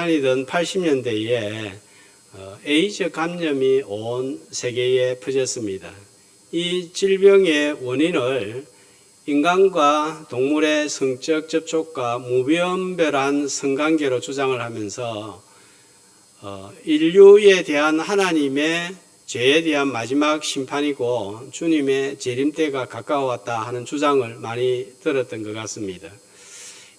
다니던 80년대에 에이즈 감염이 온 세계에 퍼졌습니다. 이 질병의 원인을 인간과 동물의 성적 접촉과 무분별한 성관계로 주장을 하면서 인류에 대한 하나님의 죄에 대한 마지막 심판이고 주님의 재림때가 가까워왔다 하는 주장을 많이 들었던 것 같습니다.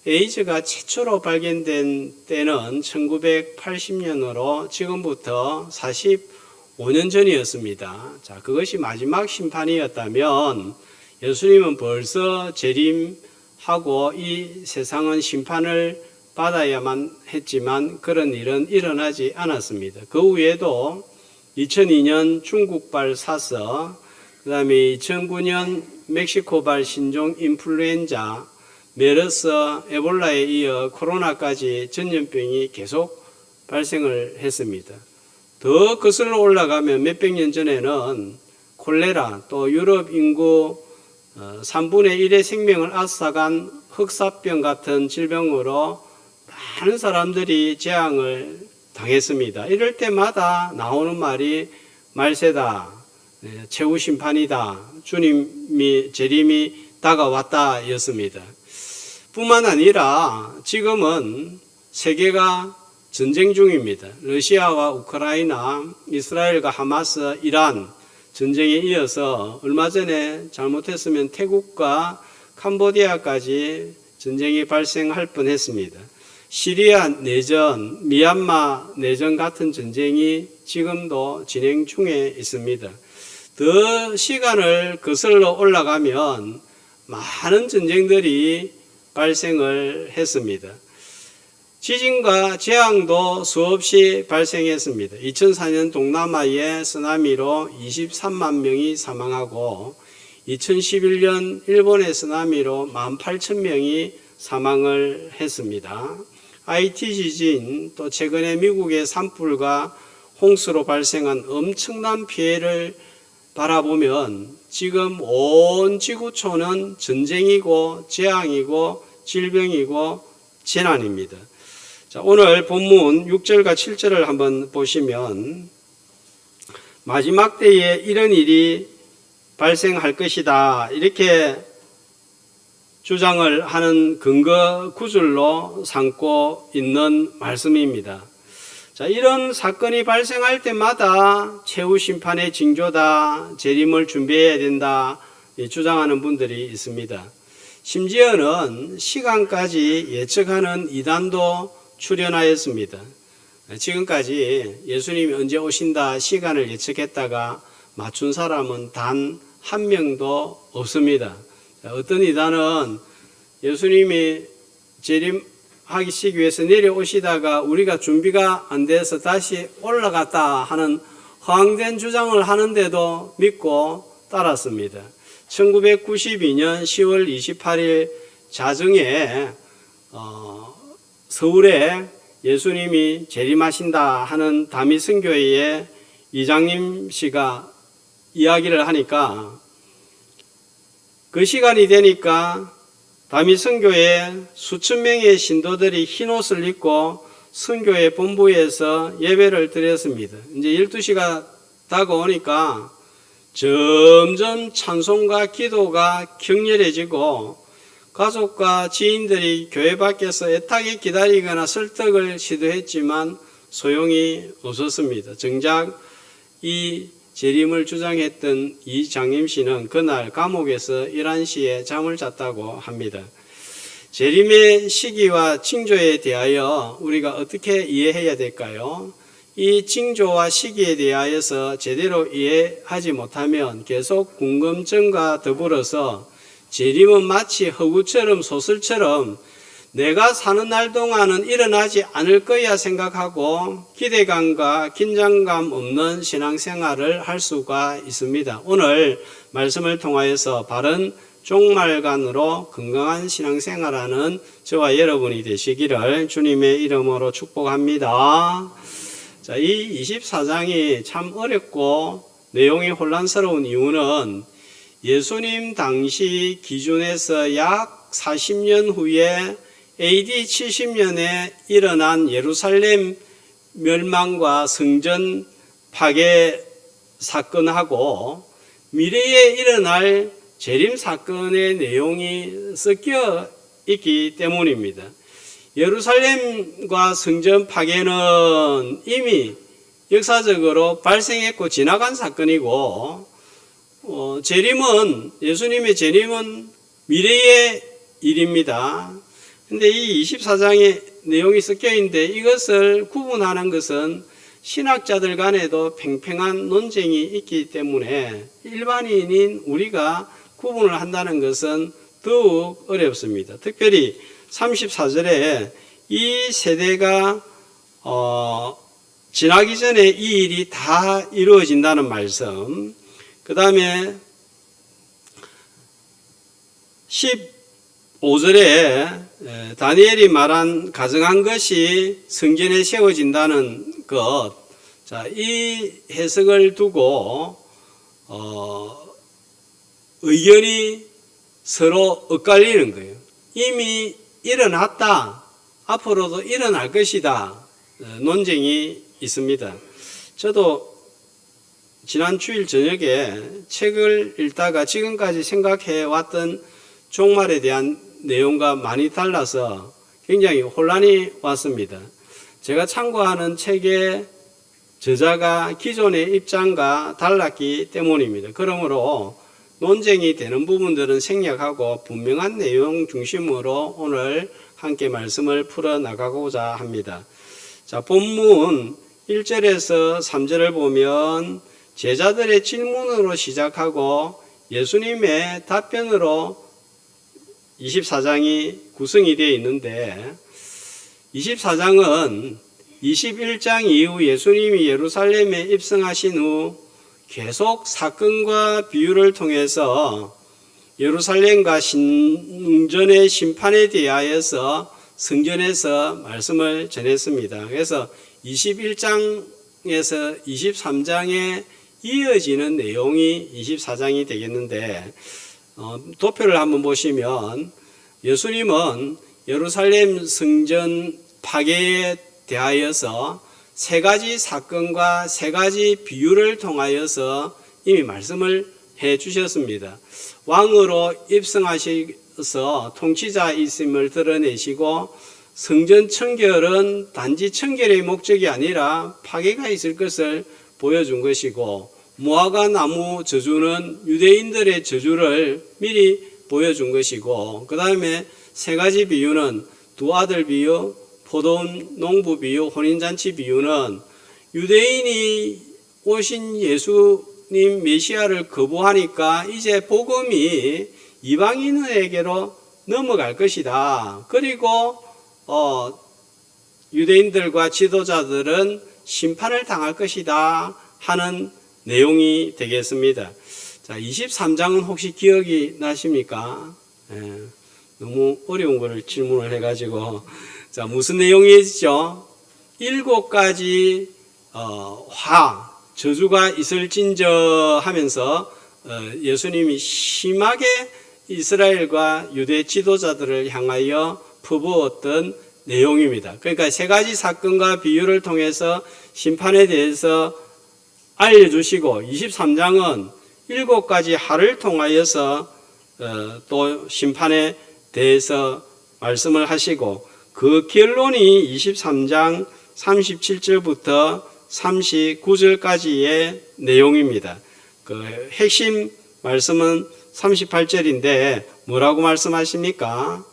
에이즈가 최초로 발견된 때는 1980년으로 지금부터 45년 전이었습니다. 자, 그것이 마지막 심판이었다면 예수님은 벌써 재림하고 이 세상은 심판을 받아야만 했지만 그런 일은 일어나지 않았습니다. 그 후에도 2002년 중국발 사스, 그 다음에 2009년 멕시코발 신종 인플루엔자, 메르스, 에볼라에 이어 코로나까지 전염병이 계속 발생을 했습니다. 더 거슬러 올라가면 몇백 년 전에는 콜레라, 또 유럽 인구 3분의 1의 생명을 앗아간 흑사병 같은 질병으로 많은 사람들이 재앙을 당했습니다. 이럴 때마다 나오는 말이 말세다, 최후 심판이다, 주님이 재림이 다가왔다 였습니다. 뿐만 아니라 지금은 세계가 전쟁 중입니다. 러시아와 우크라이나, 이스라엘과 하마스, 이란 전쟁에 이어서 얼마 전에 잘못했으면 태국과 캄보디아까지 전쟁이 발생할 뻔했습니다. 시리아 내전, 미얀마 내전 같은 전쟁이 지금도 진행 중에 있습니다. 더 시간을 거슬러 올라가면 많은 전쟁들이 발생을 했습니다. 지진과 재앙도 수없이 발생했습니다. 2004년 동남아의 쓰나미로 23만 명이 사망하고 2011년 일본의 쓰나미로 18,000명이 사망을 했습니다. IT 지진, 또 최근에 미국의 산불과 홍수로 발생한 엄청난 피해를 바라보면 지금 온 지구촌은 전쟁이고 재앙이고 질병이고 재난입니다. 자, 오늘 본문 6절과 7절을 한번 보시면 마지막 때에 이런 일이 발생할 것이다 이렇게 주장을 하는 근거 구절로 삼고 있는 말씀입니다. 자, 이런 사건이 발생할 때마다 최후 심판의 징조다, 재림을 준비해야 된다 주장하는 분들이 있습니다. 심지어는 시간까지 예측하는 이단도 출현하였습니다. 지금까지 예수님이 언제 오신다 시간을 예측했다가 맞춘 사람은 단 한 명도 없습니다. 어떤 이단은 예수님이 재림하기 위해서 내려오시다가 우리가 준비가 안 돼서 다시 올라갔다 하는 허황된 주장을 하는데도 믿고 따랐습니다. 1992년 10월 28일 자정에 서울에 예수님이 재림하신다 하는 다미선교회의 이장님 씨가 이야기를 하니까 그 시간이 되니까 다미선교회 수천 명의 신도들이 흰옷을 입고 선교회 본부에서 예배를 드렸습니다. 이제 12시가 다가오니까 점점 찬송과 기도가 격렬해지고 가족과 지인들이 교회 밖에서 애타게 기다리거나 설득을 시도했지만 소용이 없었습니다. 정작 이 재림을 주장했던 이 장임 씨는 그날 감옥에서 11시에 잠을 잤다고 합니다. 재림의 시기와 징조에 대하여 우리가 어떻게 이해해야 될까요? 이 징조와 시기에 대하여서 제대로 이해하지 못하면 계속 궁금증과 더불어서 재림은 마치 허구처럼 소설처럼 내가 사는 날 동안은 일어나지 않을 거야 생각하고 기대감과 긴장감 없는 신앙생활을 할 수가 있습니다. 오늘 말씀을 통하여서 바른 종말관으로 건강한 신앙생활하는 저와 여러분이 되시기를 주님의 이름으로 축복합니다. 자, 이 24장이 참 어렵고 내용이 혼란스러운 이유는 예수님 당시 기준에서 약 40년 후에 AD 70년에 일어난 예루살렘 멸망과 성전 파괴 사건하고 미래에 일어날 재림 사건의 내용이 섞여 있기 때문입니다. 예루살렘과 성전 파괴는 이미 역사적으로 발생했고 지나간 사건이고, 예수님의 재림은 미래의 일입니다. 근데 이 24장의 내용이 섞여 있는데 이것을 구분하는 것은 신학자들 간에도 팽팽한 논쟁이 있기 때문에 일반인인 우리가 구분을 한다는 것은 더욱 어렵습니다. 특별히 34절에 이 세대가 지나기 전에 이 일이 다 이루어진다는 말씀, 그 다음에 15절에 다니엘이 말한 가정한 것이 성전에 세워진다는 것, 자, 이 해석을 두고 의견이 서로 엇갈리는 거예요. 이미 일어났다, 앞으로도 일어날 것이다, 논쟁이 있습니다. 저도 지난 주일 저녁에 책을 읽다가 지금까지 생각해 왔던 종말에 대한 내용과 많이 달라서 굉장히 혼란이 왔습니다. 제가 참고하는 책의 저자가 기존의 입장과 달랐기 때문입니다. 그러므로 논쟁이 되는 부분들은 생략하고 분명한 내용 중심으로 오늘 함께 말씀을 풀어나가고자 합니다. 자, 본문 1절에서 3절을 보면 제자들의 질문으로 시작하고 예수님의 답변으로 24장이 구성이 되어 있는데, 24장은 21장 이후 예수님이 예루살렘에 입성하신 후 계속 사건과 비유를 통해서 예루살렘과 성전의 심판에 대하여서 성전에서 말씀을 전했습니다. 그래서 21장에서 23장에 이어지는 내용이 24장이 되겠는데, 도표를 한번 보시면 예수님은 예루살렘 성전 파괴에 대하여서 세 가지 사건과 세 가지 비유를 통하여서 이미 말씀을 해 주셨습니다. 왕으로 입성하셔서 통치자 있음을 드러내시고, 성전 청결은 단지 청결의 목적이 아니라 파괴가 있을 것을 보여준 것이고, 무화과 나무 저주는 유대인들의 저주를 미리 보여준 것이고, 그 다음에 세 가지 비유는 두 아들 비유, 포도원 농부 비유, 혼인잔치 비유는 유대인이 오신 예수님 메시아를 거부하니까 이제 복음이 이방인에게로 넘어갈 것이다. 그리고 유대인들과 지도자들은 심판을 당할 것이다 하는 내용이 되겠습니다. 자, 23장은 혹시 기억이 나십니까? 너무 어려운 거를 질문을 해가지고. 자, 무슨 내용이죠? 7가지 저주가 있을진저 하면서 예수님이 심하게 이스라엘과 유대 지도자들을 향하여 퍼부었던 내용입니다. 그러니까 세 가지 사건과 비유를 통해서 심판에 대해서 알려주시고, 23장은 7가지 하를 통하여서 또 심판에 대해서 말씀을 하시고, 그 결론이 23장 37절부터 39절까지의 내용입니다. 그 핵심 말씀은 38절인데 뭐라고 말씀하십니까?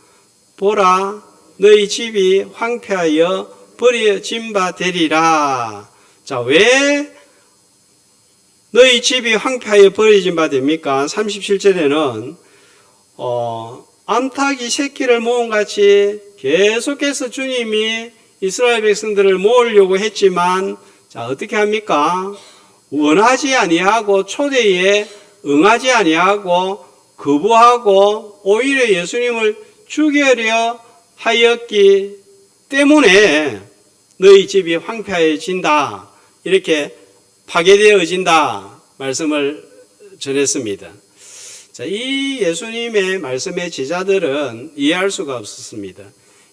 보라, 너희 집이 황폐하여 버려진 바 되리라. 자, 왜 너희 집이 황폐하여 버려진 바 됩니까? 37절에는 암탉이 새끼를 모음같이 계속해서 주님이 이스라엘 백성들을 모으려고 했지만, 자, 어떻게 합니까? 원하지 아니하고 초대에 응하지 아니하고 거부하고 오히려 예수님을 죽이려 하였기 때문에 너희 집이 황폐해진다, 이렇게 파괴되어진다 말씀을 전했습니다. 자, 이 예수님의 말씀의 제자들은 이해할 수가 없었습니다.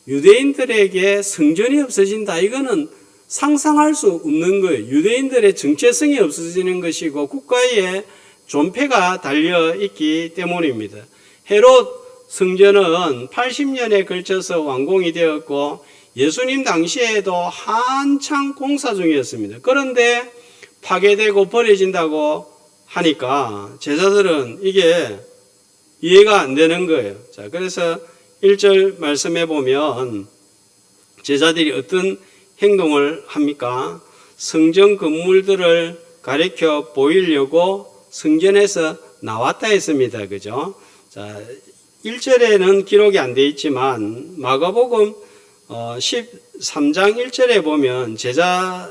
유대인들에게 성전이 없어진다. 이거는 상상할 수 없는 거예요. 유대인들의 정체성이 없어지는 것이고 국가의 존폐가 달려있기 때문입니다. 헤롯 성전은 80년에 걸쳐서 완공이 되었고 예수님 당시에도 한창 공사 중이었습니다. 그런데 파괴되고 버려진다고 하니까 제자들은 이게 이해가 안 되는 거예요. 자, 그래서 1절 말씀해 보면 제자들이 어떤 행동을 합니까? 성전 건물들을 가리켜 보이려고 성전에서 나왔다 했습니다. 그죠? 자, 1절에는 기록이 안 돼 있지만 마가복음 13장 1절에 보면 제자가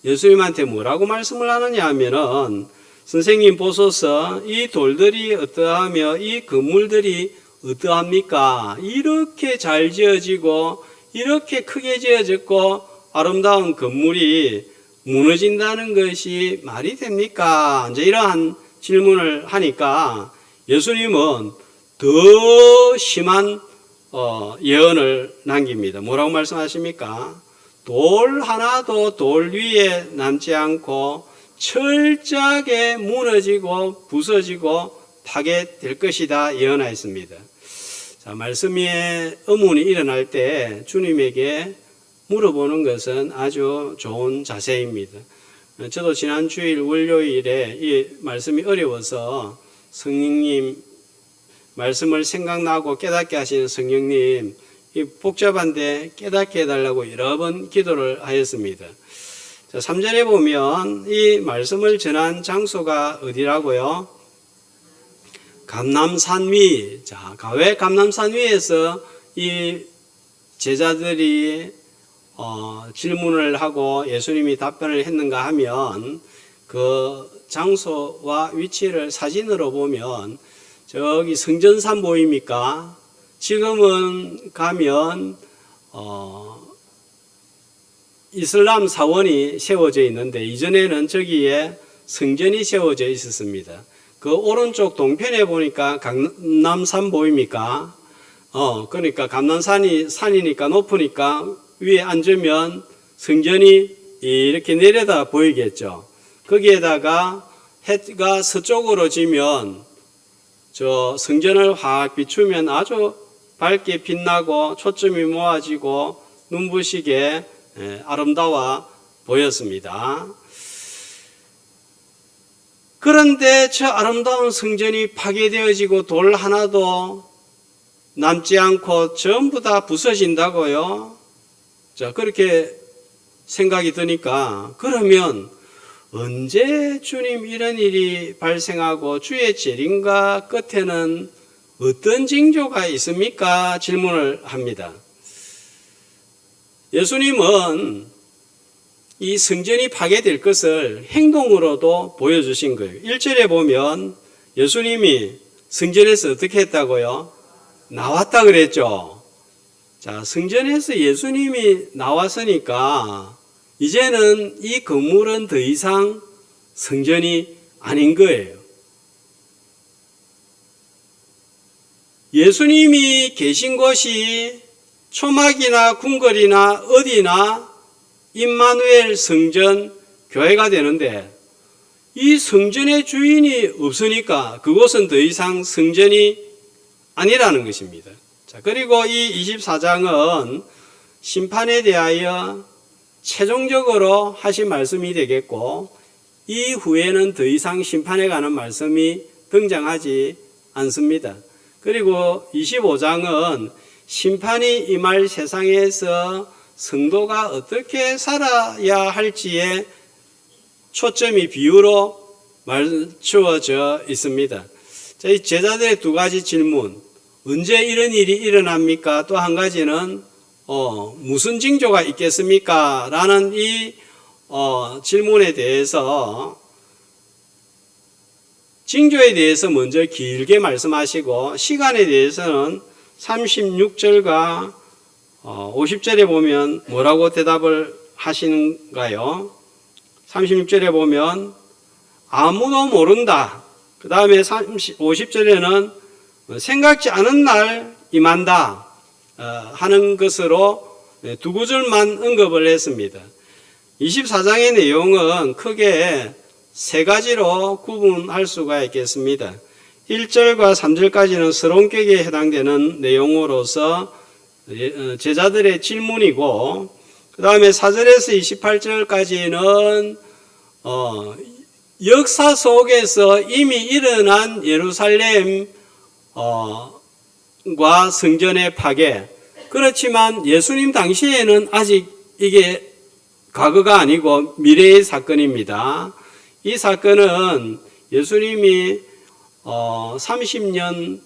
예수님한테 뭐라고 말씀을 하느냐 하면은 선생님 보소서 이 돌들이 어떠하며 이 건물들이 어떠합니까? 이렇게 잘 지어지고 이렇게 크게 지어졌고 아름다운 건물이 무너진다는 것이 말이 됩니까? 이제 이러한 질문을 하니까 예수님은 더 심한 예언을 남깁니다. 뭐라고 말씀하십니까? 돌 하나도 돌 위에 남지 않고 철저하게 무너지고 부서지고 파괴될 것이다 예언하였습니다. 자, 말씀에 의문이 일어날 때 주님에게 물어보는 것은 아주 좋은 자세입니다. 저도 지난 주일 월요일에 이 말씀이 어려워서 성령님 말씀을 생각나고 깨닫게 하시는 성령님 이 복잡한데 깨닫게 해달라고 여러 번 기도를 하였습니다. 자, 3절에 보면 이 말씀을 전한 장소가 어디라고요? 감람산 위. 자, 왜 감람산 위에서 이 제자들이 질문을 하고 예수님이 답변을 했는가 하면 그 장소와 위치를 사진으로 보면 저기 성전산 보입니까? 지금은 가면 이슬람 사원이 세워져 있는데 이전에는 저기에 성전이 세워져 있었습니다. 그 오른쪽 동편에 보니까 감람산 보입니까? 그러니까 감람산이 산이니까 높으니까 위에 앉으면 성전이 이렇게 내려다 보이겠죠. 거기에다가 해가 서쪽으로 지면 저 성전을 확 비추면 아주 밝게 빛나고 초점이 모아지고 눈부시게 아름다워 보였습니다. 그런데 저 아름다운 성전이 파괴되어지고 돌 하나도 남지 않고 전부 다 부서진다고요? 자, 그렇게 생각이 드니까 그러면 언제 주님 이런 일이 발생하고 주의 재림과 끝에는 어떤 징조가 있습니까? 질문을 합니다. 예수님은 이 성전이 파괴될 것을 행동으로도 보여주신 거예요. 1절에 보면 예수님이 성전에서 어떻게 했다고요? 나왔다 그랬죠. 자, 성전에서 예수님이 나왔으니까 이제는 이 건물은 더 이상 성전이 아닌 거예요. 예수님이 계신 곳이 초막이나 궁궐이나 어디나 임마누엘 성전 교회가 되는데 이 성전의 주인이 없으니까 그곳은 더 이상 성전이 아니라는 것입니다. 자, 그리고 이 24장은 심판에 대하여 최종적으로 하신 말씀이 되겠고 이후에는 더 이상 심판에 관한 말씀이 등장하지 않습니다. 그리고 25장은 심판이 임할 세상에서 성도가 어떻게 살아야 할지에 초점이 비유로 맞추어져 있습니다. 자, 이 제자들의 두 가지 질문, 언제 이런 일이 일어납니까? 또 한 가지는 무슨 징조가 있겠습니까? 라는 이 질문에 대해서 징조에 대해서 먼저 길게 말씀하시고 시간에 대해서는 36절과 50절에 보면 뭐라고 대답을 하시는가요? 36절에 보면 아무도 모른다. 그 다음에 50절에는 생각지 않은 날 임한다. 하는 것으로 두 구절만 언급을 했습니다. 24장의 내용은 크게 세 가지로 구분할 수가 있겠습니다. 1절과 3절까지는 서론격에 해당되는 내용으로서 제자들의 질문이고, 그 다음에 4절에서 28절까지는 역사 속에서 이미 일어난 예루살렘과 성전의 파괴, 그렇지만 예수님 당시에는 아직 이게 과거가 아니고 미래의 사건입니다. 이 사건은 예수님이 30년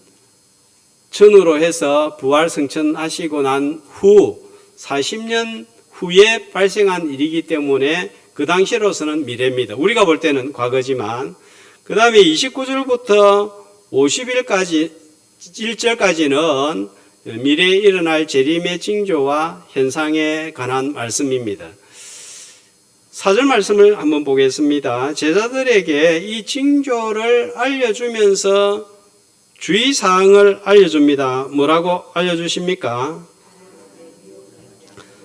전으로 해서 부활 승천하시고 난 후 40년 후에 발생한 일이기 때문에 그 당시로서는 미래입니다. 우리가 볼 때는 과거지만, 그 다음에 29절부터 51절까지는 미래에 일어날 재림의 징조와 현상에 관한 말씀입니다. 4절 말씀을 한번 보겠습니다. 제자들에게 이 징조를 알려주면서 주의사항을 알려줍니다. 뭐라고 알려주십니까?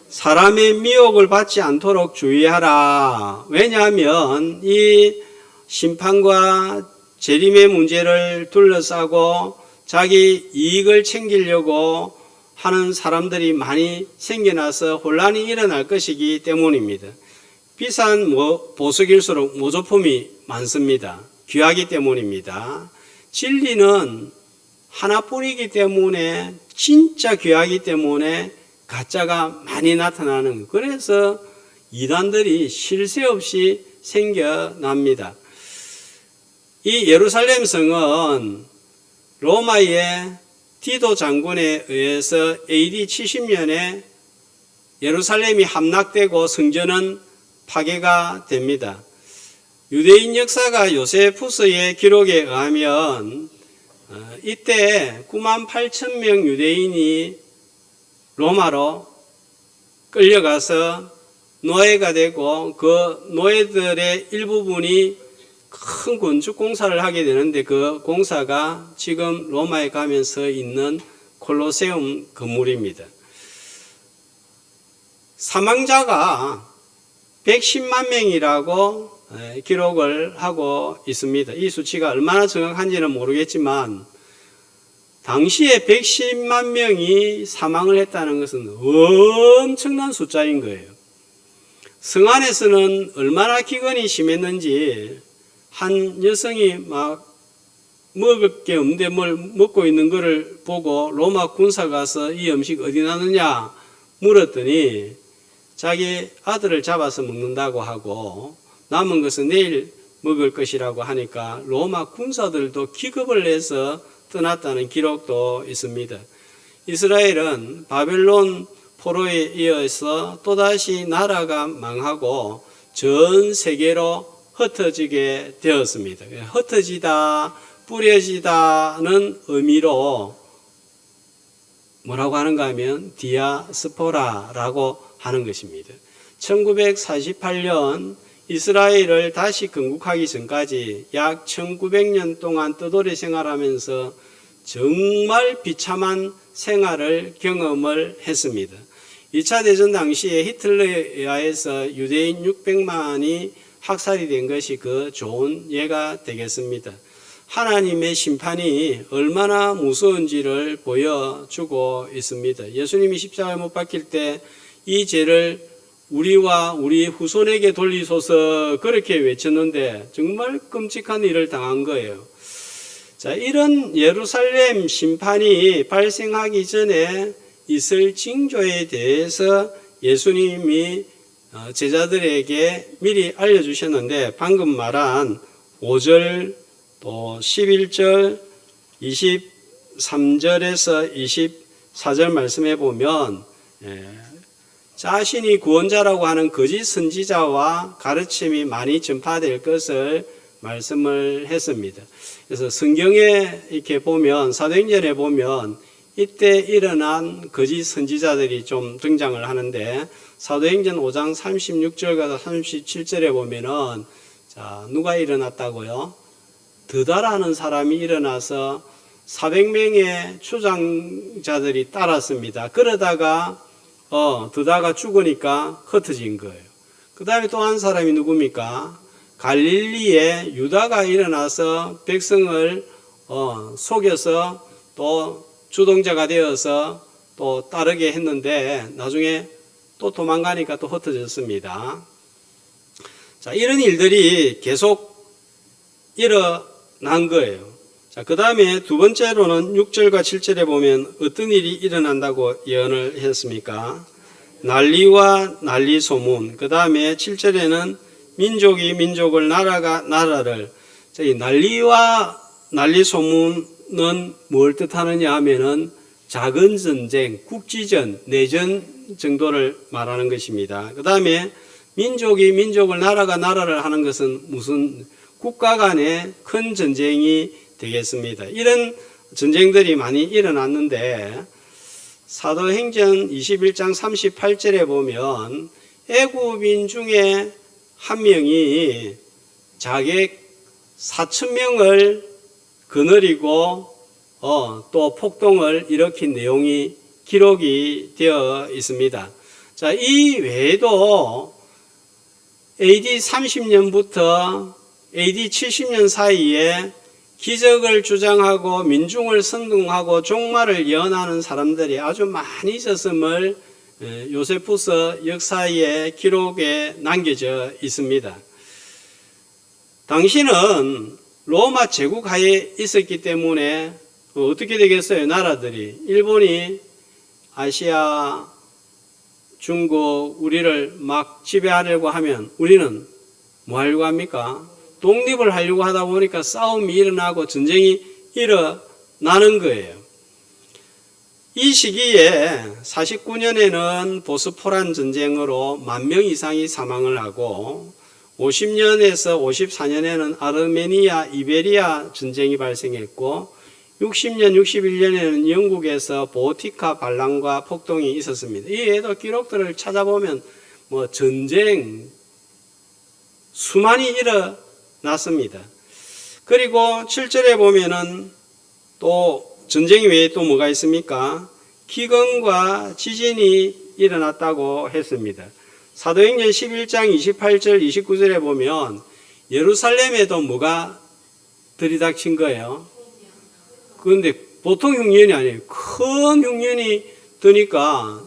사람의 미혹을 받지 않도록 주의하라. 왜냐하면 이 심판과 재림의 문제를 둘러싸고 자기 이익을 챙기려고 하는 사람들이 많이 생겨나서 혼란이 일어날 것이기 때문입니다. 비싼 보석일수록 모조품이 많습니다. 귀하기 때문입니다. 진리는 하나뿐이기 때문에, 진짜 귀하기 때문에 가짜가 많이 나타나는, 그래서 이단들이 쉴 새 없이 생겨납니다. 이 예루살렘 성은 로마의 디도 장군에 의해서 AD 70년에 예루살렘이 함락되고 성전은 파괴가 됩니다. 유대인 역사가 요세푸스의 기록에 의하면 이때 98,000명 유대인이 로마로 끌려가서 노예가 되고, 그 노예들의 일부분이 큰 건축 공사를 하게 되는데, 그 공사가 지금 로마에 가면서 있는 콜로세움 건물입니다. 사망자가 110만 명이라고 기록을 하고 있습니다. 이 수치가 얼마나 정확한지는 모르겠지만 당시에 110만 명이 사망을 했다는 것은 엄청난 숫자인 거예요. 성 안에서는 얼마나 기근이 심했는지, 한 여성이 막 먹을 게 없는데 뭘 먹고 있는 것을 보고 로마 군사 가서 이 음식 어디 나느냐 물었더니 자기 아들을 잡아서 먹는다고 하고 남은 것은 내일 먹을 것이라고 하니까 로마 군사들도 기겁을 해서 떠났다는 기록도 있습니다. 이스라엘은 바벨론 포로에 이어서 또다시 나라가 망하고 전 세계로 흩어지게 되었습니다. 흩어지다, 뿌려지다는 의미로 뭐라고 하는가 하면 디아스포라라고 하는 것입니다. 1948년 이스라엘을 다시 건국하기 전까지 약 1900년 동안 떠돌이 생활하면서 정말 비참한 생활을 경험을 했습니다. 2차 대전 당시에 히틀러에 의해서 유대인 600만이 학살이 된 것이 그 좋은 예가 되겠습니다. 하나님의 심판이 얼마나 무서운지를 보여주고 있습니다. 예수님이 십자가에 못 박힐 때 이 죄를 우리와 우리 후손에게 돌리소서 그렇게 외쳤는데 정말 끔찍한 일을 당한 거예요. 자, 이런 예루살렘 심판이 발생하기 전에 있을 징조에 대해서 예수님이 제자들에게 미리 알려주셨는데, 방금 말한 5절 또 11절 23절에서 24절 말씀해 보면 자신이 구원자라고 하는 거짓 선지자와 가르침이 많이 전파될 것을 말씀을 했습니다. 그래서 성경에 이렇게 보면, 사도행전에 보면 이때 일어난 거짓 선지자들이 좀 등장을 하는데, 사도행전 5장 36절과 37절에 보면은 자, 누가 일어났다고요? 드다라는 사람이 일어나서 400명의 추장자들이 따랐습니다. 그러다가 드다가 죽으니까 흩어진 거예요. 그 다음에 또 한 사람이 누굽니까? 갈릴리에 유다가 일어나서 백성을 속여서 또 주동자가 되어서 또 따르게 했는데 나중에 또 도망가니까 또 흩어졌습니다. 자, 이런 일들이 계속 일어난 거예요. 자, 그 다음에 두 번째로는 6절과 7절에 보면 어떤 일이 일어난다고 예언을 했습니까? 난리와 난리 소문. 그 다음에 7절에는 민족이 민족을, 나라가 나라를. 자, 이 난리와 난리 소문은 뭘 뜻하느냐 하면은 작은 전쟁, 국지전, 내전 정도를 말하는 것입니다. 그 다음에 민족이 민족을, 나라가 나라를 하는 것은 무슨 국가 간의 큰 전쟁이 되겠습니다. 이런 전쟁들이 많이 일어났는데 사도행전 21장 38절에 보면 애굽인 중에 한 명이 자객 4,000명을 거느리고 또 폭동을 일으킨 내용이 기록이 되어 있습니다. 자, 이 외에도 AD 30년부터 AD 70년 사이에 기적을 주장하고 민중을 선동하고 종말을 예언하는 사람들이 아주 많이 있었음을 요세푸스 역사의 기록에 남겨져 있습니다. 당시는 로마 제국 하에 있었기 때문에 어떻게 되겠어요? 나라들이 일본이 아시아, 중국, 우리를 막 지배하려고 하면 우리는 뭐 하려고 합니까? 독립을 하려고 하다 보니까 싸움이 일어나고 전쟁이 일어나는 거예요. 이 시기에 49년에는 보스포란 전쟁으로 10,000명 이상이 사망을 하고 50년에서 54년에는 아르메니아, 이베리아 전쟁이 발생했고 60년, 61년에는 영국에서 보티카 반란과 폭동이 있었습니다. 이외에도 기록들을 찾아보면 뭐 전쟁 수많이 일어났습니다. 그리고 7절에 보면은 또 전쟁 외에 또 뭐가 있습니까? 기근과 지진이 일어났다고 했습니다. 사도행전 11장 28절 29절에 보면 예루살렘에도 뭐가 들이닥친 거예요? 그런데 보통 흉년이 아니에요. 큰 흉년이 드니까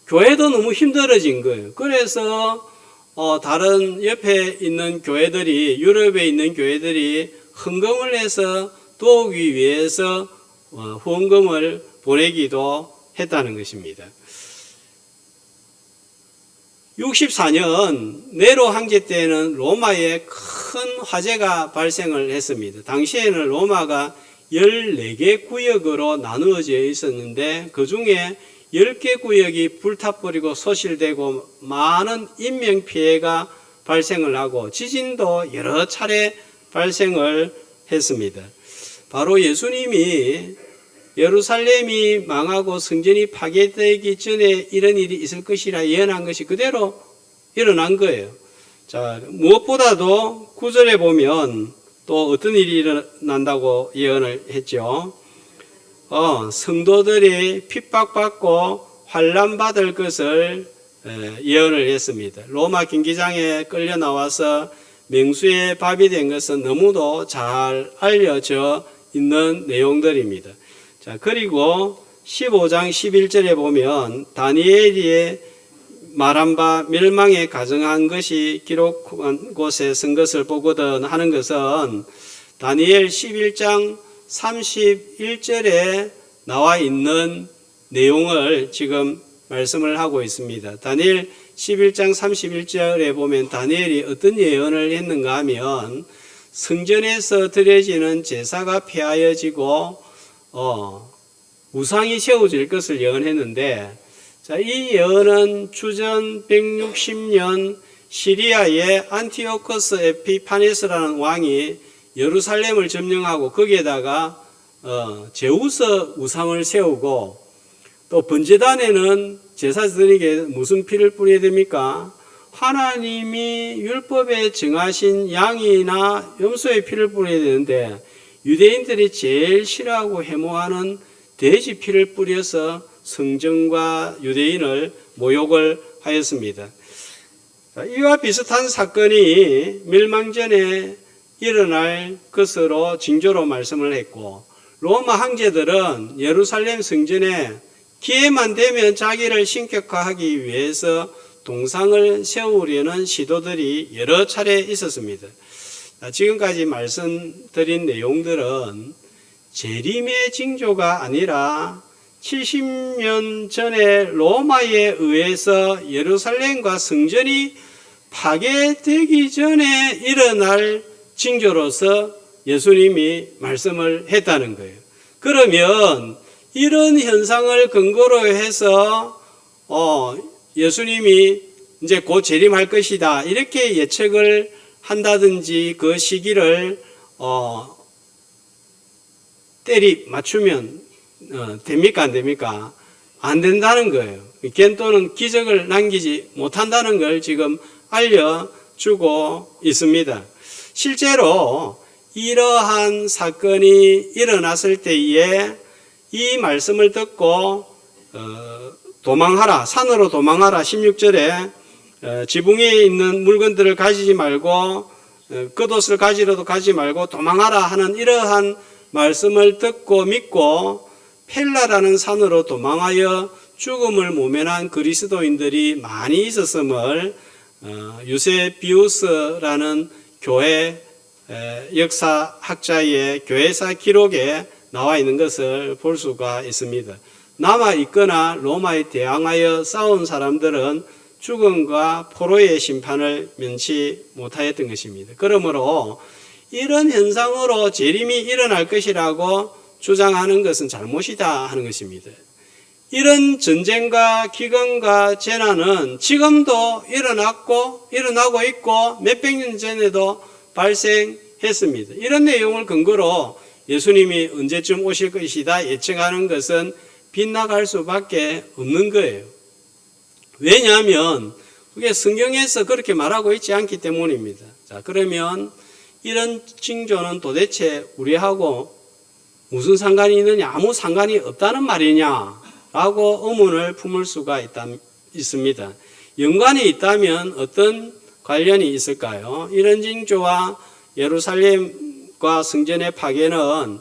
교회도 너무 힘들어진 거예요. 그래서 다른 옆에 있는 교회들이, 유럽에 있는 교회들이 헌금을 해서 도우기 위해서 후원금을 보내기도 했다는 것입니다. 64년 네로 황제 때는 로마에 큰 화재가 발생을 했습니다. 당시에는 로마가 14개 구역으로 나누어져 있었는데 그 중에 10개 구역이 불타버리고 소실되고 많은 인명피해가 발생을 하고 지진도 여러 차례 발생을 했습니다. 바로 예수님이 예루살렘이 망하고 성전이 파괴되기 전에 이런 일이 있을 것이라 예언한 것이 그대로 일어난 거예요. 자, 무엇보다도 9절에 보면 또 어떤 일이 일어난다고 예언을 했죠. 성도들이 핍박받고 환난받을 것을 예언을 했습니다. 로마 경기장에 끌려 나와서 맹수의 밥이 된 것은 너무도 잘 알려져 있는 내용들입니다. 자, 그리고 15장 11절에 보면 다니엘이 말한 바 멸망에 가정한 것이 기록한 곳에 쓴 것을 보거든 하는 것은 다니엘 11장 31절에 나와 있는 내용을 지금 말씀을 하고 있습니다. 다니엘 11장 31절에 보면 다니엘이 어떤 예언을 했는가 하면 성전에서 드려지는 제사가 폐하여지고 우상이 세워질 것을 예언했는데 자, 이 예언은 주전 160년 시리아의 안티오코스 에피파네스라는 왕이 예루살렘을 점령하고 거기에다가 제우스 우상을 세우고 또 번제단에는 제사장에게 무슨 피를 뿌려야 됩니까? 하나님이 율법에 정하신 양이나 염소의 피를 뿌려야 되는데 유대인들이 제일 싫어하고 해모하는 돼지 피를 뿌려서 성전과 유대인을 모욕을 하였습니다. 이와 비슷한 사건이 멸망전에 일어날 것으로 징조로 말씀을 했고, 로마 황제들은 예루살렘 성전에 기회만 되면 자기를 신격화하기 위해서 동상을 세우려는 시도들이 여러 차례 있었습니다. 지금까지 말씀드린 내용들은 재림의 징조가 아니라 70년 전에 로마에 의해서 예루살렘과 성전이 파괴되기 전에 일어날 징조로서 예수님이 말씀을 했다는 거예요. 그러면 이런 현상을 근거로 해서 예수님이 이제 곧 재림할 것이다 이렇게 예측을 한다든지 그 시기를 때리 맞추면 됩니까 안 됩니까? 안 된다는 거예요. 또는 기적을 남기지 못한다는 걸 지금 알려주고 있습니다. 실제로 이러한 사건이 일어났을 때에 이 말씀을 듣고 도망하라, 산으로 도망하라 16절에 지붕에 있는 물건들을 가지지 말고 겉옷을 가지러도 가지 말고 도망하라 하는 이러한 말씀을 듣고 믿고 펠라라는 산으로 도망하여 죽음을 모면한 그리스도인들이 많이 있었음을 유세비우스라는 교회 역사학자의 교회사 기록에 나와 있는 것을 볼 수가 있습니다. 남아 있거나 로마에 대항하여 싸운 사람들은 죽음과 포로의 심판을 면치 못하였던 것입니다. 그러므로 이런 현상으로 재림이 일어날 것이라고 주장하는 것은 잘못이다 하는 것입니다. 이런 전쟁과 기근과 재난은 지금도 일어나고 있고 몇백 년 전에도 발생했습니다. 이런 내용을 근거로 예수님이 언제쯤 오실 것이다 예측하는 것은 빗나갈 수밖에 없는 거예요. 왜냐하면 그게 성경에서 그렇게 말하고 있지 않기 때문입니다. 자, 그러면 이런 징조는 도대체 우리하고 무슨 상관이 있느냐, 아무 상관이 없다는 말이냐라고 의문을 품을 수가 있습니다. 연관이 있다면 어떤 관련이 있을까요? 이런 징조와 예루살렘과 성전의 파괴는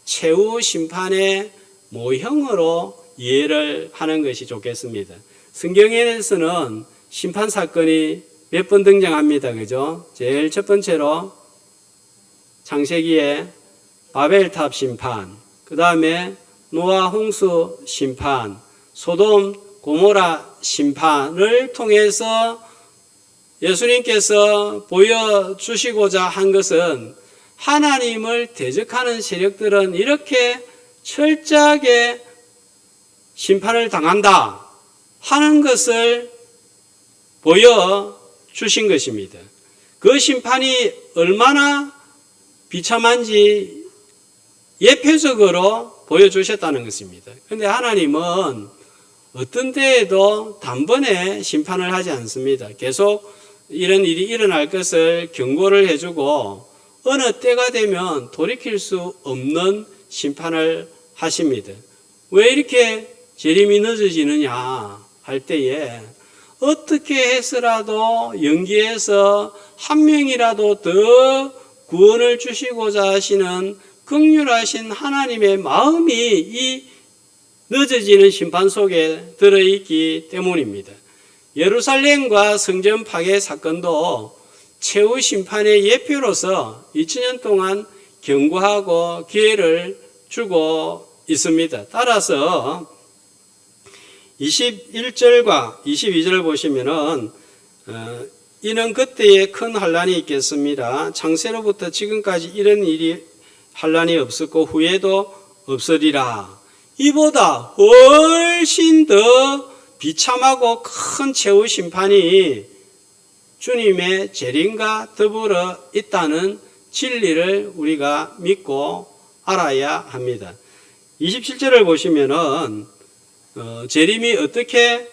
최후 심판의 모형으로 이해를 하는 것이 좋겠습니다. 성경에서는 심판 사건이 몇 번 등장합니다. 그죠? 제일 첫 번째로 창세기에 바벨탑 심판, 그 다음에 노아 홍수 심판, 소돔 고모라 심판을 통해서 예수님께서 보여주시고자 한 것은 하나님을 대적하는 세력들은 이렇게 철저하게 심판을 당한다 하는 것을 보여주신 것입니다. 그 심판이 얼마나 비참한지 예표적으로 보여주셨다는 것입니다. 그런데 하나님은 어떤 때에도 단번에 심판을 하지 않습니다. 계속 이런 일이 일어날 것을 경고를 해주고 어느 때가 되면 돌이킬 수 없는 심판을 하십니다. 왜 이렇게 재림이 늦어지느냐 할 때에 어떻게 해서라도 연기해서 한 명이라도 더 구원을 주시고자 하시는 긍휼하신 하나님의 마음이 이 늦어지는 심판 속에 들어있기 때문입니다. 예루살렘과 성전 파괴 사건도 최후 심판의 예표로서 2000년 동안 경고하고 기회를 주고 있습니다. 따라서 21절과 22절을 보시면은 이는 그때에 큰 환란이 있겠습니다. 창세로부터 지금까지 이런 일이 환란이 없었고 후에도 없으리라. 이보다 훨씬 더 비참하고 큰 최후 심판이 주님의 재림과 더불어 있다는 진리를 우리가 믿고 알아야 합니다. 27절을 보시면은 재림이 어떻게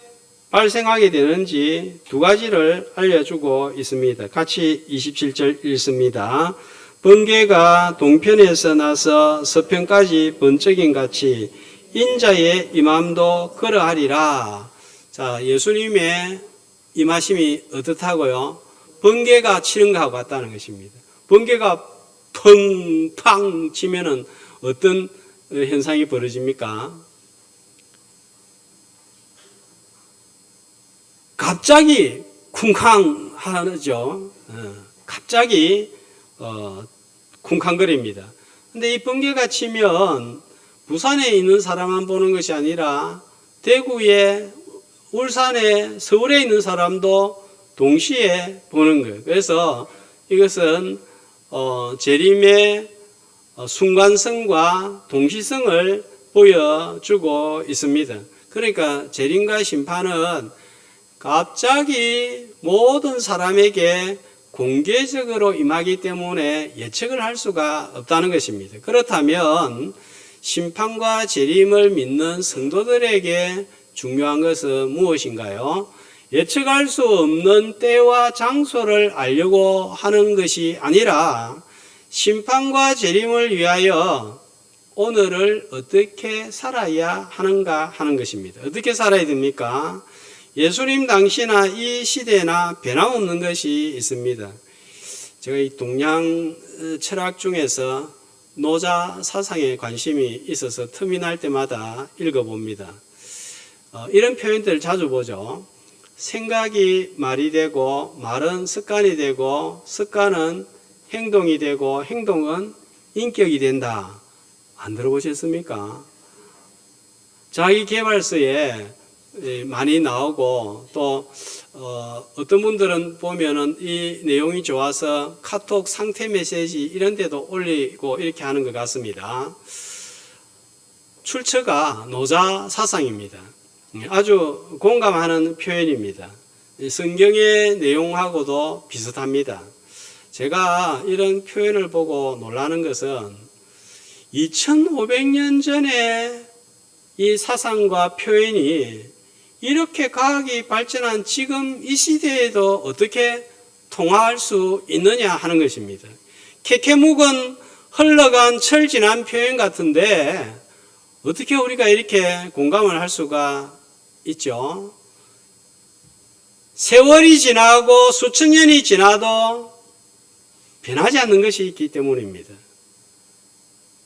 발생하게 되는지 두 가지를 알려주고 있습니다. 같이 27절 읽습니다. 번개가 동편에서 나서 서편까지 번쩍임 같이 인자의 임함도 그러하리라. 자, 예수님의 임하심이 어떻다고요? 번개가 치는 것하고 같다는 것입니다. 번개가 펑팡 치면은 어떤 현상이 벌어집니까? 갑자기 쿵쾅 하죠. 갑자기 쿵쾅거립니다. 근데 이 번개가 치면 부산에 있는 사람만 보는 것이 아니라 대구에, 울산에, 서울에 있는 사람도 동시에 보는 거예요. 그래서 이것은 재림의 순간성과 동시성을 보여주고 있습니다. 그러니까 재림과 심판은 갑자기 모든 사람에게 공개적으로 임하기 때문에 예측을 할 수가 없다는 것입니다. 그렇다면 심판과 재림을 믿는 성도들에게 중요한 것은 무엇인가요? 예측할 수 없는 때와 장소를 알려고 하는 것이 아니라 심판과 재림을 위하여 오늘을 어떻게 살아야 하는가 하는 것입니다. 어떻게 살아야 됩니까? 예수님 당시나 이 시대나 변함없는 것이 있습니다. 제가 이 동양 철학 중에서 노자 사상에 관심이 있어서 틈이 날 때마다 읽어봅니다. 이런 표현들을 자주 보죠. 생각이 말이 되고 말은 습관이 되고 습관은 행동이 되고 행동은 인격이 된다. 안 들어보셨습니까? 자기 개발서에 많이 나오고 또 어떤 분들은 보면은 이 내용이 좋아서 카톡 상태 메시지 이런 데도 올리고 이렇게 하는 것 같습니다. 출처가 노자 사상입니다. 아주 공감하는 표현입니다. 성경의 내용하고도 비슷합니다. 제가 이런 표현을 보고 놀라는 것은 2500년 전에 이 사상과 표현이 이렇게 과학이 발전한 지금 이 시대에도 어떻게 통할 수 있느냐 하는 것입니다. 캐캐묵은 흘러간 철 지난 표현 같은데 어떻게 우리가 이렇게 공감을 할 수가 있죠? 세월이 지나고 수천 년이 지나도 변하지 않는 것이 있기 때문입니다.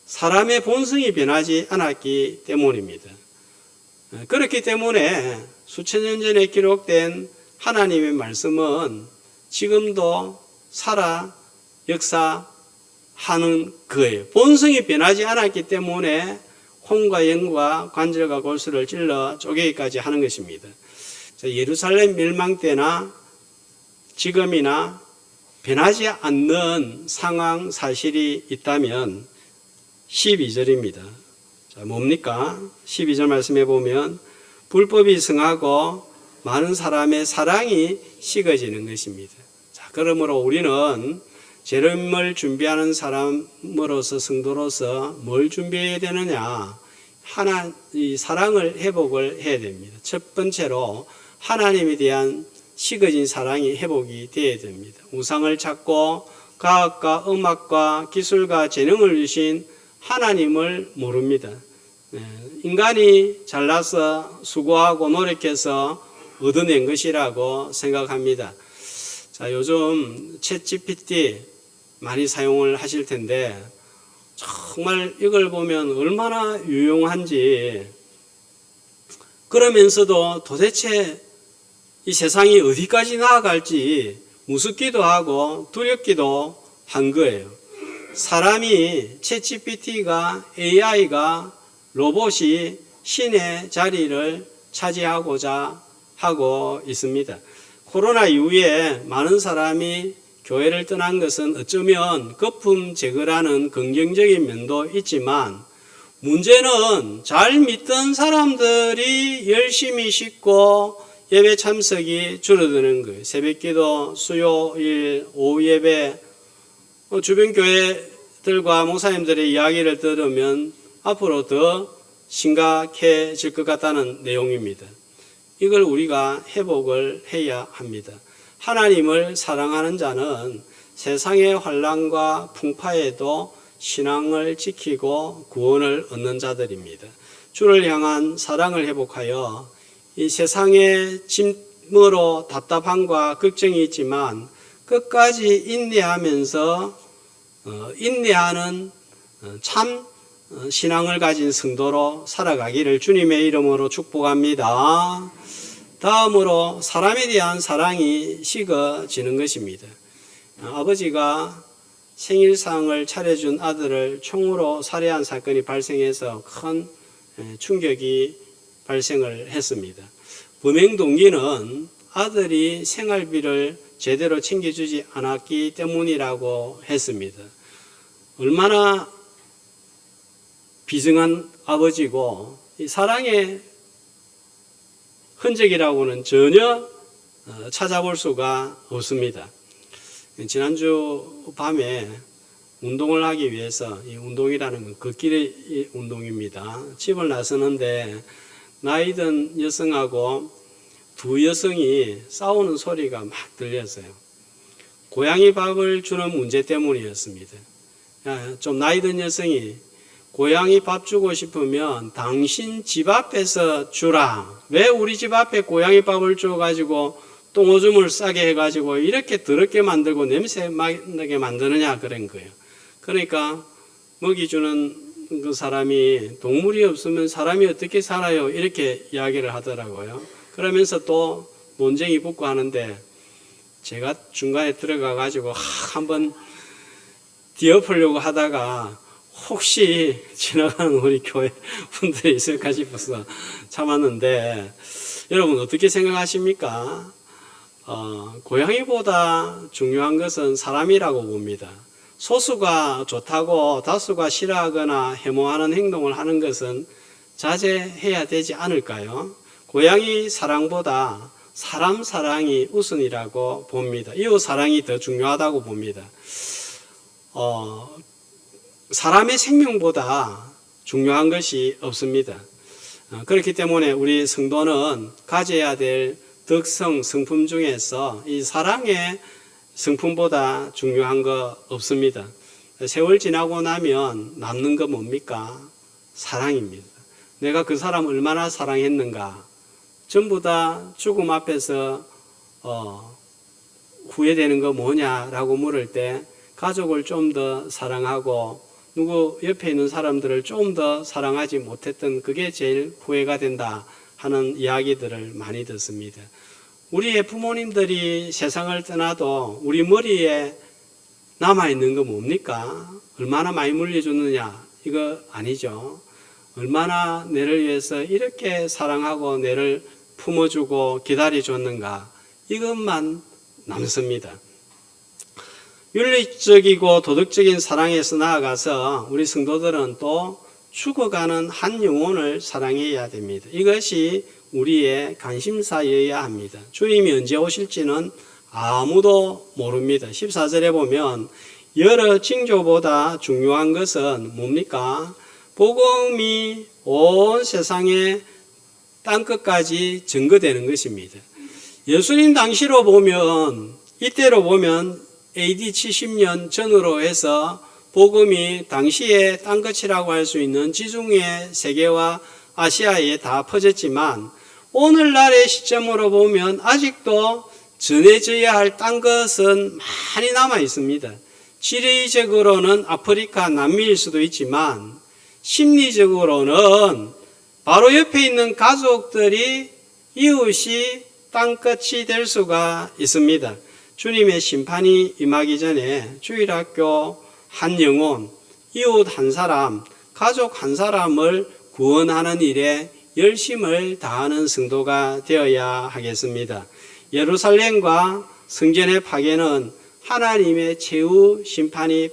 사람의 본성이 변하지 않았기 때문입니다. 그렇기 때문에 수천 년 전에 기록된 하나님의 말씀은 지금도 살아 역사하는 거예요. 본성이 변하지 않았기 때문에 혼과 영과 관절과 골수를 찔러 쪼개기까지 하는 것입니다. 예루살렘 멸망 때나 지금이나 변하지 않는 상황 사실이 있다면 12절입니다. 자, 뭡니까? 12절 말씀해 보면 불법이 성하고 많은 사람의 사랑이 식어지는 것입니다. 자, 그러므로 우리는 재림을 준비하는 사람으로서 성도로서 뭘 준비해야 되느냐? 이 사랑을 회복을 해야 됩니다. 첫 번째로 하나님에 대한 식어진 사랑이 회복이 되어야 됩니다. 우상을 찾고 과학과 음악과 기술과 재능을 주신 하나님을 모릅니다. 인간이 잘나서 수고하고 노력해서 얻어낸 것이라고 생각합니다. 자, 요즘 챗GPT 많이 사용을 하실 텐데 정말 이걸 보면 얼마나 유용한지, 그러면서도 도대체 이 세상이 어디까지 나아갈지 무섭기도 하고 두렵기도 한 거예요. 사람이 챗GPT가 AI가 로봇이 신의 자리를 차지하고자 하고 있습니다. 코로나 이후에 많은 사람이 교회를 떠난 것은 어쩌면 거품 제거라는 긍정적인 면도 있지만 문제는 잘 믿던 사람들이 열심히 싣고 예배 참석이 줄어드는 거예요. 새벽기도, 수요일, 오후 예배, 주변 교회들과 목사님들의 이야기를 들으면 앞으로 더 심각해질 것 같다는 내용입니다. 이걸 우리가 회복을 해야 합니다. 하나님을 사랑하는 자는 세상의 환난과 풍파에도 신앙을 지키고 구원을 얻는 자들입니다. 주를 향한 사랑을 회복하여 이 세상의 짐으로 답답함과 걱정이 있지만 끝까지 인내하면서 인내하는 참 신앙을 가진 성도로 살아가기를 주님의 이름으로 축복합니다. 다음으로 사람에 대한 사랑이 식어지는 것입니다. 아버지가 생일상을 차려준 아들을 총으로 살해한 사건이 발생해서 큰 충격이 발생을 했습니다. 범행 동기는 아들이 생활비를 제대로 챙겨주지 않았기 때문이라고 했습니다. 얼마나 비정한 아버지고 이 사랑의 흔적이라고는 전혀 찾아볼 수가 없습니다. 지난주 밤에 운동을 하기 위해서, 이 운동이라는 건 걷기 운동입니다. 집을 나서는데 나이 든 여성하고 두 여성이 싸우는 소리가 막 들렸어요. 고양이 밥을 주는 문제 때문이었습니다. 좀 나이 든 여성이 고양이 밥 주고 싶으면 당신 집 앞에서 주라. 왜 우리 집 앞에 고양이 밥을 줘가지고 똥오줌을 싸게 해가지고 이렇게 더럽게 만들고 냄새 나게 만드느냐 그런 거예요. 그러니까 먹이 주는 그 사람이 동물이 없으면 사람이 어떻게 살아요? 이렇게 이야기를 하더라고요. 그러면서 또 논쟁이 붙고 하는데 제가 중간에 들어가가지고 한번 뒤엎으려고 하다가 혹시 지나가는 우리 교회 분들이 있을까 싶어서 참았는데 여러분 어떻게 생각하십니까? 고양이보다 중요한 것은 사람이라고 봅니다. 소수가 좋다고 다수가 싫어하거나 해모하는 행동을 하는 것은 자제해야 되지 않을까요? 고양이 사랑보다 사람 사랑이 우선이라고 봅니다. 이웃 사랑이 더 중요하다고 봅니다. 사람의 생명보다 중요한 것이 없습니다. 그렇기 때문에 우리 성도는 가져야 될 덕성, 성품 중에서 이 사랑의 성품보다 중요한 거 없습니다. 세월 지나고 나면 남는 거 뭡니까? 사랑입니다. 내가 그 사람 얼마나 사랑했는가? 전부 다 죽음 앞에서 후회되는 거 뭐냐라고 물을 때 가족을 좀 더 사랑하고 누구 옆에 있는 사람들을 좀 더 사랑하지 못했던 그게 제일 후회가 된다 하는 이야기들을 많이 듣습니다. 우리의 부모님들이 세상을 떠나도 우리 머리에 남아있는 거 뭡니까? 얼마나 많이 물려줬느냐? 이거 아니죠. 얼마나 내를 위해서 이렇게 사랑하고 내를 품어주고 기다려줬는가? 이것만 남습니다. 윤리적이고 도덕적인 사랑에서 나아가서 우리 성도들은 또 죽어가는 한 영혼을 사랑해야 됩니다. 이것이 우리의 관심사여야 합니다. 주님이 언제 오실지는 아무도 모릅니다. 14절에 보면 여러 징조보다 중요한 것은 뭡니까? 복음이 온 세상에 땅끝까지 증거되는 것입니다. 예수님 당시로 보면 이때로 보면 AD 70년 전으로 해서 복음이 당시에 땅끝이라고 할 수 있는 지중해 세계와 아시아에 다 퍼졌지만 오늘날의 시점으로 보면 아직도 전해져야 할 땅끝은 많이 남아 있습니다. 지리적으로는 아프리카, 남미일 수도 있지만 심리적으로는 바로 옆에 있는 가족들이 이웃이 땅끝이 될 수가 있습니다. 주님의 심판이 임하기 전에 주일학교 한 영혼, 이웃 한 사람, 가족 한 사람을 구원하는 일에 열심을 다하는 성도가 되어야 하겠습니다. 예루살렘과 성전의 파괴는 하나님의 최후 심판이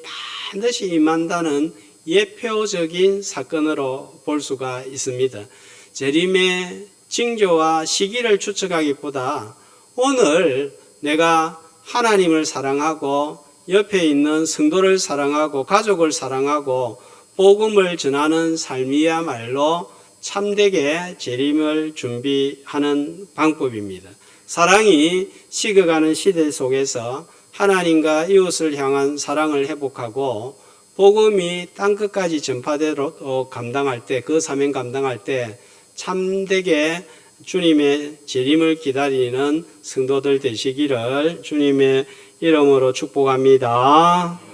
반드시 임한다는 예표적인 사건으로 볼 수가 있습니다. 재림의 징조와 시기를 추측하기보다 오늘 내가 하나님을 사랑하고 옆에 있는 성도를 사랑하고 가족을 사랑하고 복음을 전하는 삶이야말로 참되게 재림을 준비하는 방법입니다. 사랑이 식어가는 시대 속에서 하나님과 이웃을 향한 사랑을 회복하고 복음이 땅끝까지 전파되도록 감당할 때, 그 사명 감당할 때 참되게 주님의 재림을 기다리는 성도들 되시기를 주님의 이름으로 축복합니다.